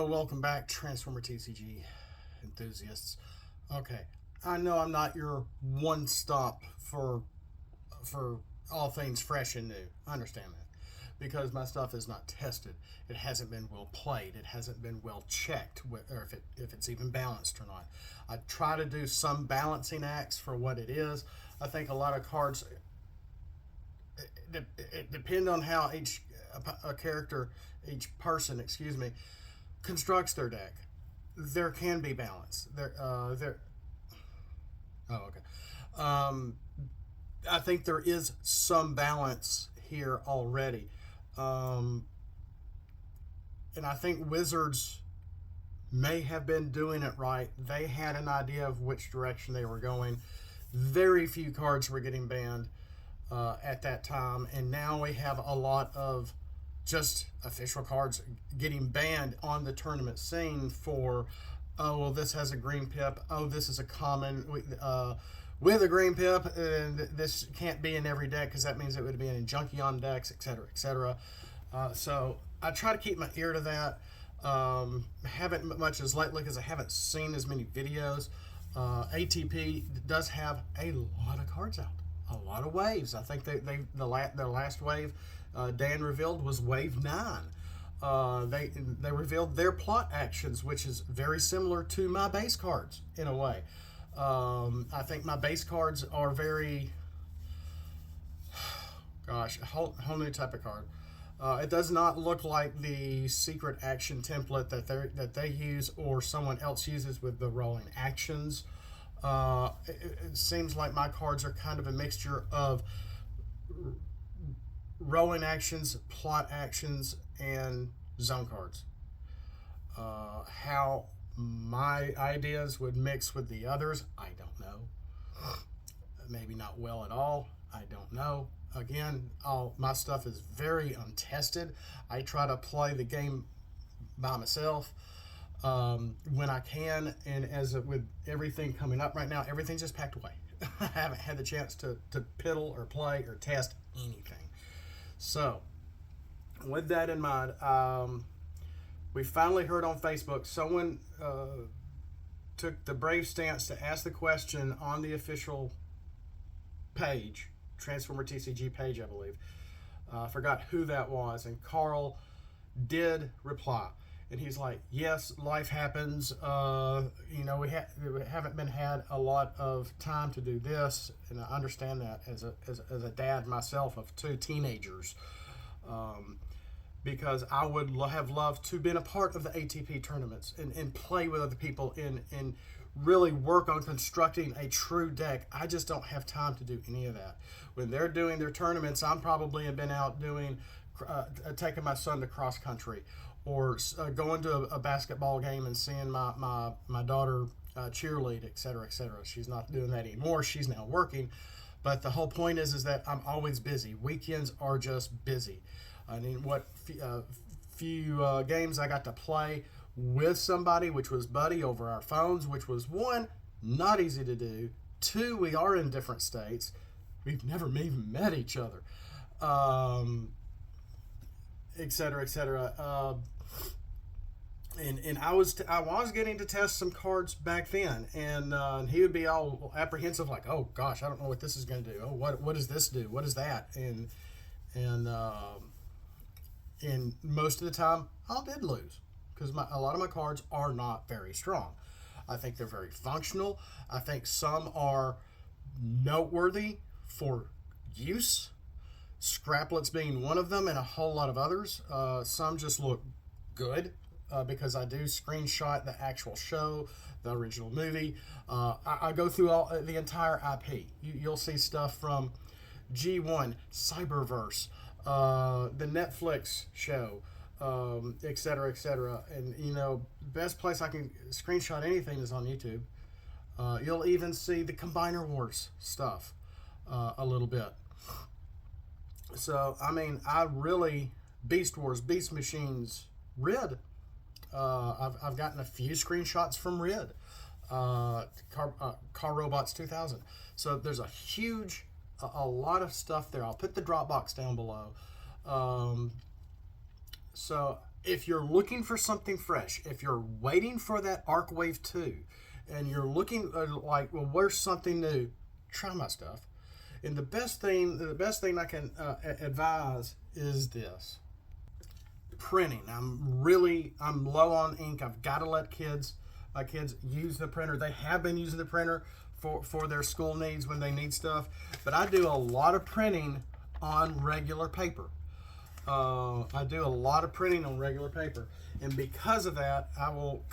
welcome back, Transformer TCG enthusiasts. Okay, I know I'm not your one stop for all things fresh and new. I understand that because my stuff is not tested. It hasn't been well played. It hasn't been well checked, or if it's even balanced or not. I try to do some balancing acts for what it is. I think a lot of cards it depend on how each a character, each person, excuse me, constructs their deck. There can be balance. There. Oh, okay. I think there is some balance here already, and I think Wizards may have been doing it right. They had an idea of which direction they were going. Very few cards were getting banned at that time, and now we have a lot of just official cards getting banned on the tournament scene for, oh, well, this has a green pip, oh, this is a common with a green pip, and this can't be in every deck because that means it would be in Junkion decks, etc., etc. So I try to keep my ear to that. Haven't much as lately because I haven't seen as many videos. ATP does have a lot of cards out, a lot of waves. I think the last wave Dan revealed was wave 9. They revealed their plot actions, which is very similar to my base cards in a way. I think my base cards are very, gosh, a whole new type of card. It does not look like the secret action template that they use or someone else uses with the rolling actions. It seems like my cards are kind of a mixture of rolling actions, plot actions, and zone cards. How my ideas would mix with the others, I don't know. Maybe not well at all, I don't know. Again, all my stuff is very untested. I try to play the game by myself when I can, and with everything coming up right now, everything's just packed away. I haven't had the chance to piddle or play or test anything. So, with that in mind, we finally heard on Facebook someone took the brave stance to ask the question on the official page, Transformer TCG page, I believe. I forgot who that was, and Carl did reply. And he's like, yes, life happens. We haven't had a lot of time to do this, and I understand that as a dad myself of 2 teenagers, because I would have loved to been a part of the ATP tournaments and play with other people and really work on constructing a true deck. I just don't have time to do any of that. When they're doing their tournaments, I'm probably have been out doing taking my son to cross country, or going to a basketball game and seeing my daughter cheerlead, etc., etc. She's not doing that anymore. She's now working. But the whole point is that I'm always busy. Weekends are just busy. I mean, what few games I got to play with somebody, which was Buddy, over our phones, which was, 1, not easy to do. 2, we are in different states. We've never even met each other. Etc., etc. And I was getting to test some cards back then, and he would be all apprehensive, like, oh gosh, I don't know what this is going to do. Oh, what does this do? What is that? And most of the time, I did lose because a lot of my cards are not very strong. I think they're very functional. I think some are noteworthy for use. Scraplets being one of them, and a whole lot of others. Some just look good because I do screenshot the actual show, the original movie. I go through the entire IP. You'll see stuff from G1, Cyberverse, the Netflix show, etc., etc. And best place I can screenshot anything is on YouTube. You'll even see the Combiner Wars stuff a little bit. So, I mean, I really, Beast Wars, Beast Machines, Rid. I've gotten a few screenshots from Rid. Car Robots 2000. So there's a lot of stuff there. I'll put the Dropbox down below. So if you're looking for something fresh, if you're waiting for that Arc Wave 2, and you're looking like, well, where's something new? Try my stuff. And the best thing I can advise is this: printing. I'm low on ink. I've got to let my kids use the printer. They have been using the printer for their school needs when they need stuff. But I do a lot of printing on regular paper. And because of that, I will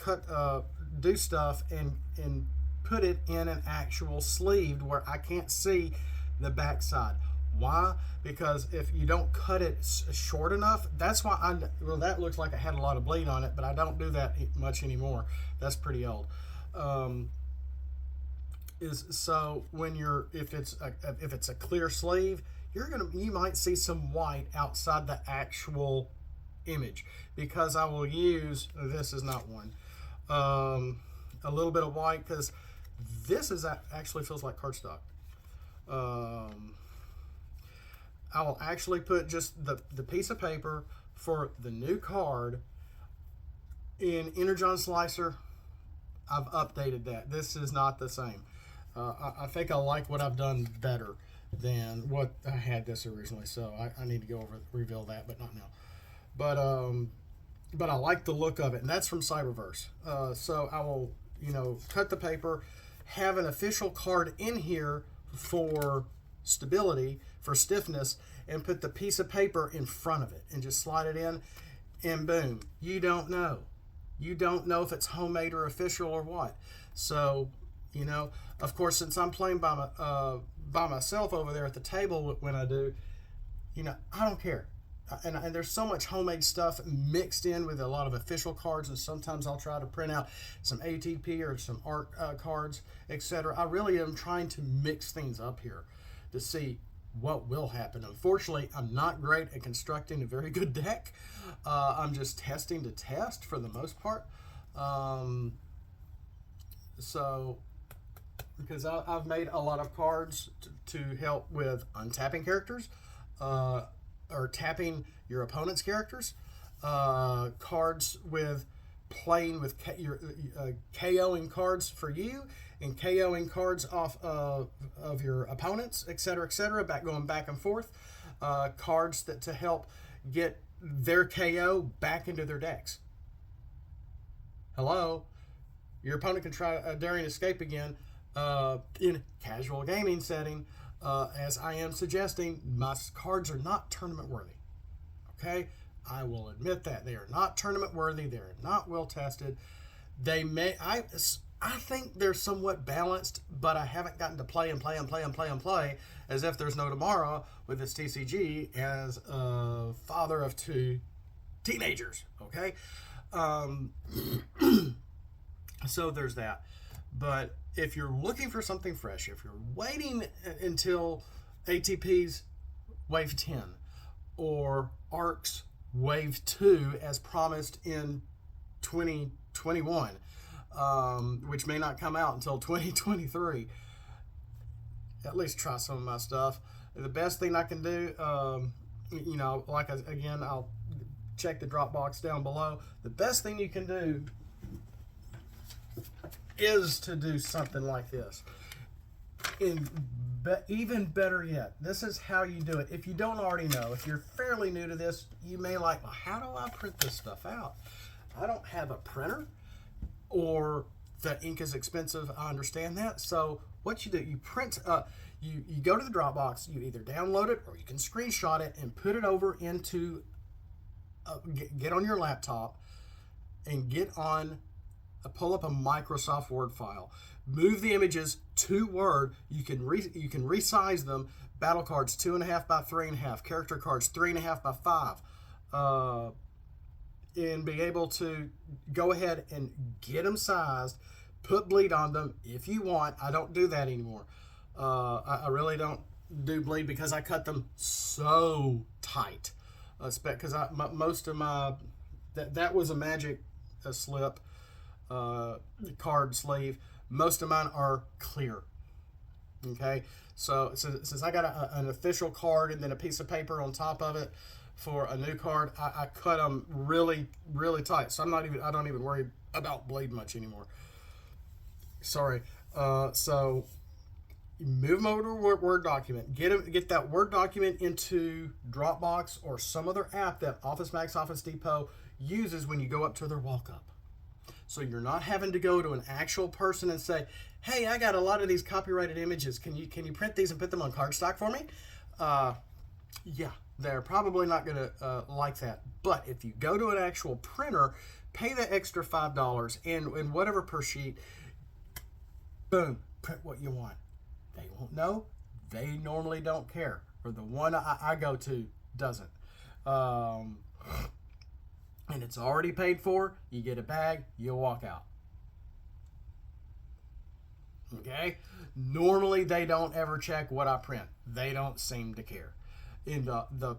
do stuff and put it in an actual sleeve where I can't see the backside. Why? Because if you don't cut it short enough, that's why that looks like it had a lot of bleed on it, but I don't do that much anymore. That's pretty old. So when if it's a clear sleeve, you might see some white outside the actual image, because I will use, this is not one, a little bit of white, because this actually feels like cardstock. I will actually put just the piece of paper for the new card in Energon Slicer. I've updated that. This is not the same. I think I like what I've done better than what I had this originally, so I need to go over reveal that, but not now. But I like the look of it, and that's from Cyberverse. So I will, cut the paper, have an official card in here for stability, for stiffness, and put the piece of paper in front of it and just slide it in, and boom. You don't know if it's homemade or official or what. So, of course, since I'm playing by myself over there at the table when I do, I don't care. And there's so much homemade stuff mixed in with a lot of official cards, and sometimes I'll try to print out some ATP or some art cards, etc. I really am trying to mix things up here to see what will happen. Unfortunately, I'm not great at constructing a very good deck. I'm just testing to test for the most part. So, because I've made a lot of cards to help with untapping characters, or tapping your opponent's characters, cards with playing with KOing cards for you, and KOing cards off of your opponents, etc., going back and forth, cards to help get their KO back into their decks. Hello, your opponent can try a daring escape again in casual gaming setting. As I am suggesting, my cards are not tournament worthy. Okay, I will admit that they are not tournament worthy. They are not well tested. I think they're somewhat balanced, but I haven't gotten to play as if there's no tomorrow with this TCG as a father of two teenagers. Okay, so there's that. But if you're looking for something fresh, if you're waiting until ATP's Wave 10 or ARC's Wave 2 as promised in 2021, which may not come out until 2023, at least try some of my stuff. The best thing I can do, I'll check the Dropbox down below. The best thing you can do is to do something like this. Even better yet, this is how you do it. If you don't already know, if you're fairly new to this, you may like, well, how do I print this stuff out? I don't have a printer, or the ink is expensive. I understand that. So what you do, you print, you go to the Dropbox, you either download it or you can screenshot it and put it over into, get on your laptop and pull up a Microsoft Word file. Move the images to Word. You can resize them. Battle cards 2.5 by 3.5. Character cards 3.5 by 5. And be able to go ahead and get them sized. Put bleed on them if you want. I don't do that anymore. I really don't do bleed because I cut them so tight. Because most of my that was a Magic slip. Card sleeve. Most of mine are clear. Okay, so since I got an official card and then a piece of paper on top of it for a new card. I cut them really, really tight, so I don't even worry about bleed much anymore. Sorry. So you move them over to a Word document. Get that Word document into Dropbox or some other app that Office Max, Office Depot uses when you go up to their walk-up. So you're not having to go to an actual person and say, "Hey, I got a lot of these copyrighted images. Can you print these and put them on cardstock for me?" Yeah, they're probably not going to like that. But if you go to an actual printer, pay the extra $5 and whatever per sheet, boom, print what you want. They won't know. They normally don't care. Or the one I go to doesn't. And it's already paid for. You get a bag, you walk out. Okay? Normally they don't ever check what I print. They don't seem to care. In the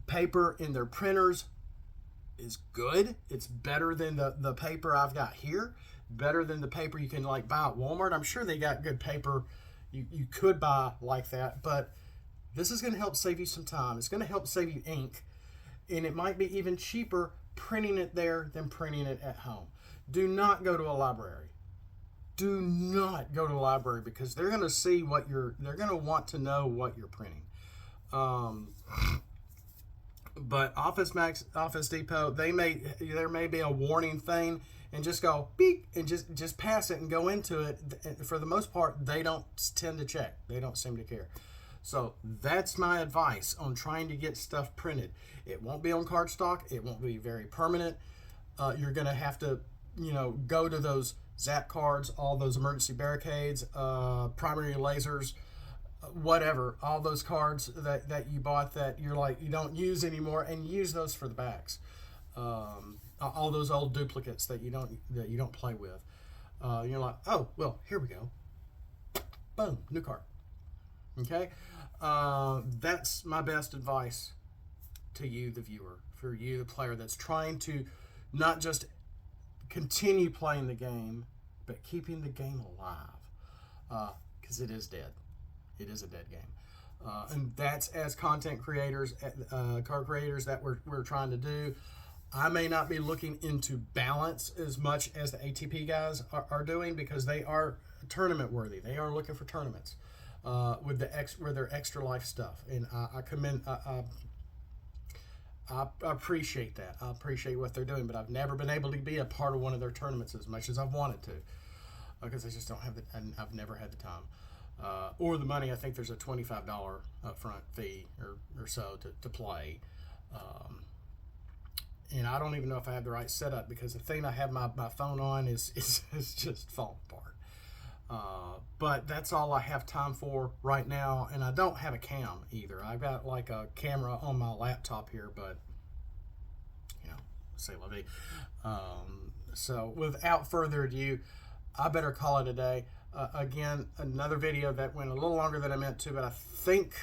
paper in their printers is good. It's better than the paper I've got here. Better than the paper you can like buy at Walmart. I'm sure they got good paper you could buy like that, but this is going to help save you some time. It's going to help save you ink, and it might be even cheaper printing it there than printing it at home. Do not go to a library. Do not go to a library because they're going to see they're going to want to know what you're printing. But Office Max, Office Depot, there may be a warning thing, and just go beep and just pass it and go into it. For the most part, they don't tend to check. They don't seem to care. So that's my advice on trying to get stuff printed. It won't be on cardstock. It won't be very permanent. You're going to have to, go to those Zap cards, all those emergency barricades, primary lasers, whatever, all those cards that you bought that you're like, you don't use anymore, and use those for the backs. All those old duplicates that you don't play with. You're like, oh, well, here we go. Boom, new card. Okay? That's my best advice to you, the viewer, for you, the player that's trying to not just continue playing the game, but keeping the game alive. Because it is dead. It is a dead game. And that's as content creators, card creators, that we're trying to do. I may not be looking into balance as much as the ATP guys are doing, because they are tournament worthy. They are looking for tournaments with their extra life stuff, and I commend. I appreciate that. I appreciate what they're doing, but I've never been able to be a part of one of their tournaments as much as I've wanted to, because I just don't have and I've never had the time or the money. I think there's a $25 upfront fee or so to play. And I don't even know if I have the right setup, because the thing I have my phone on is just falling apart. But that's all I have time for right now, and I don't have a cam either. I've got like a camera on my laptop here, but say la vie. So without further ado, I better call it a day. Again, another video that went a little longer than I meant to, but I think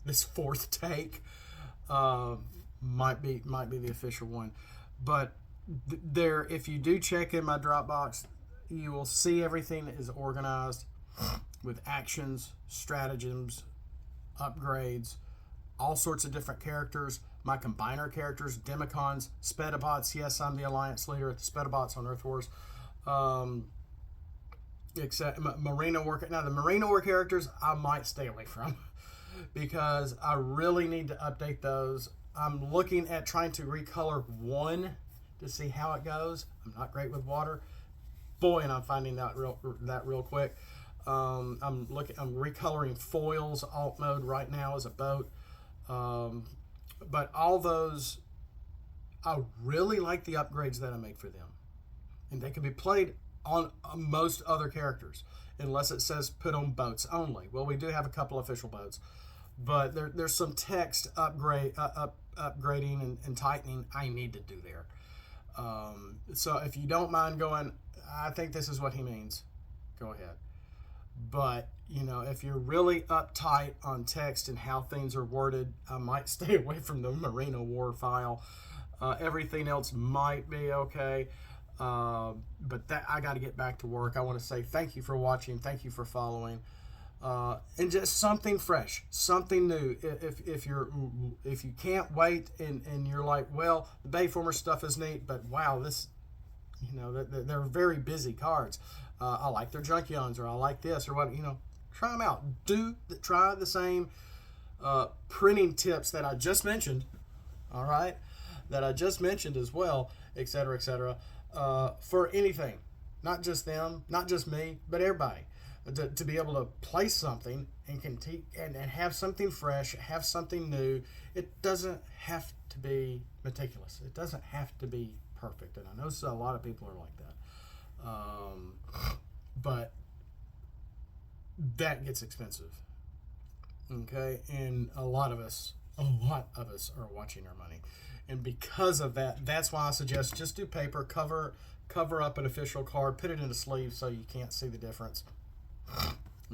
this fourth take might be the official one. But there, if you do check in my Dropbox, you will see everything is organized with actions, stratagems, upgrades, all sorts of different characters. My combiner characters, Demicons, Spedibots. Yes, I'm the alliance leader at the Spedibots on Earth Wars. Except Marina War. Now, the Marina War characters I might stay away from because I really need to update those. I'm looking at trying to recolor one to see how it goes. I'm not great with water. Boy, and I'm finding that real quick. I'm recoloring foils alt mode right now as a boat. But all those, I really like the upgrades that I make for them, and they can be played on most other characters unless it says put on boats only. Well, we do have a couple official boats, but there's some text upgrading and tightening I need to do there. So if you don't mind going, I think this is what he means, go ahead. But if you're really uptight on text and how things are worded, I might stay away from the Marina War file. Everything else might be okay. But that I got to get back to work. I want to say thank you for watching. Thank you for following. And just something fresh, something new. If you can't wait and you're like, well, the Bayformers stuff is neat, but wow, this, they're very busy cards. I like their Junkions, or I like this, or what, try them out. Try the same printing tips that I just mentioned. All right, that I just mentioned as well, etc., etc. For anything, not just them, not just me, but everybody. To be able to play something and have something fresh, have something new. It doesn't have to be meticulous. It doesn't have to be perfect. And I know a lot of people are like that. But that gets expensive. Okay? And a lot of us are watching our money. And because of that, that's why I suggest just do paper, cover up an official card, put it in a sleeve so you can't see the difference.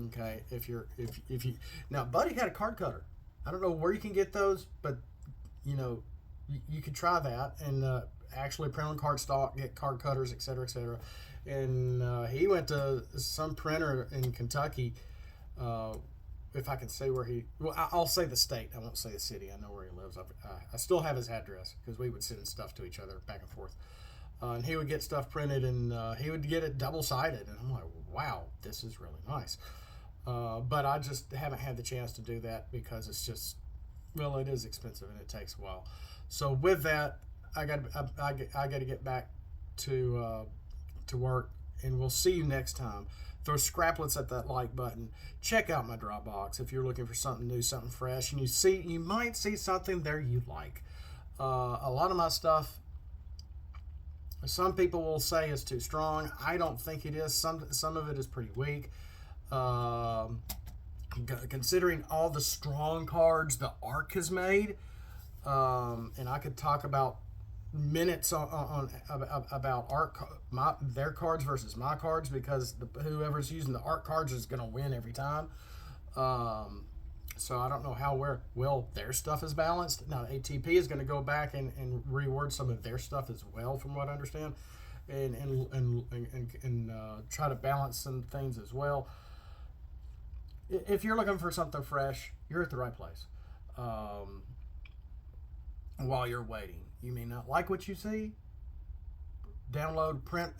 Okay, if you now, Buddy had a card cutter. I don't know where you can get those, but you could try that and actually print on cardstock, get card cutters, etc., etc. And he went to some printer in Kentucky. If I can say where I'll say the state. I won't say the city. I know where he lives. I still have his address because we would send stuff to each other back and forth. And he would get stuff printed, and he would get it double-sided. And I'm like, wow, this is really nice. But I just haven't had the chance to do that because it's just, well, it is expensive and it takes a while. So with that, I got to get back to work, and we'll see you next time. Throw scraplets at that like button. Check out my Dropbox if you're looking for something new, something fresh, and you might see something there you like. A lot of my stuff, some people will say is too strong. I don't think it is. Some of it is pretty weak. Considering all the strong cards the ARC has made, and I could talk about minutes about ARC, their cards versus my cards, because whoever's using the ARC cards is going to win every time. So I don't know how well their stuff is balanced. Now ATP is going to go back and reword some of their stuff as well, from what I understand, and try to balance some things as well. If you're looking for something fresh, you're at the right place. While you're waiting, you may not like what you see. Download, print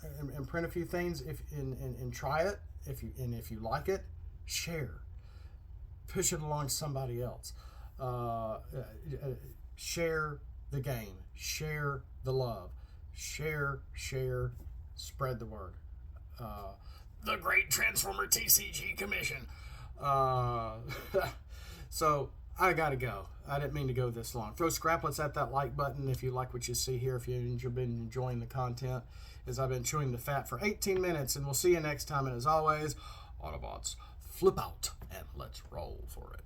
a few things and try it. If you like it, share. Push it along somebody else. Share the game. Share the love. Share. Spread the word. The Great Transformer TCG Commission. So I gotta go. I didn't mean to go this long. Throw scraplets at that like button if you like what you see here. If you've been enjoying the content, as I've been chewing the fat for 18 minutes, and we'll see you next time. And as always, Autobots, flip out and let's roll for it.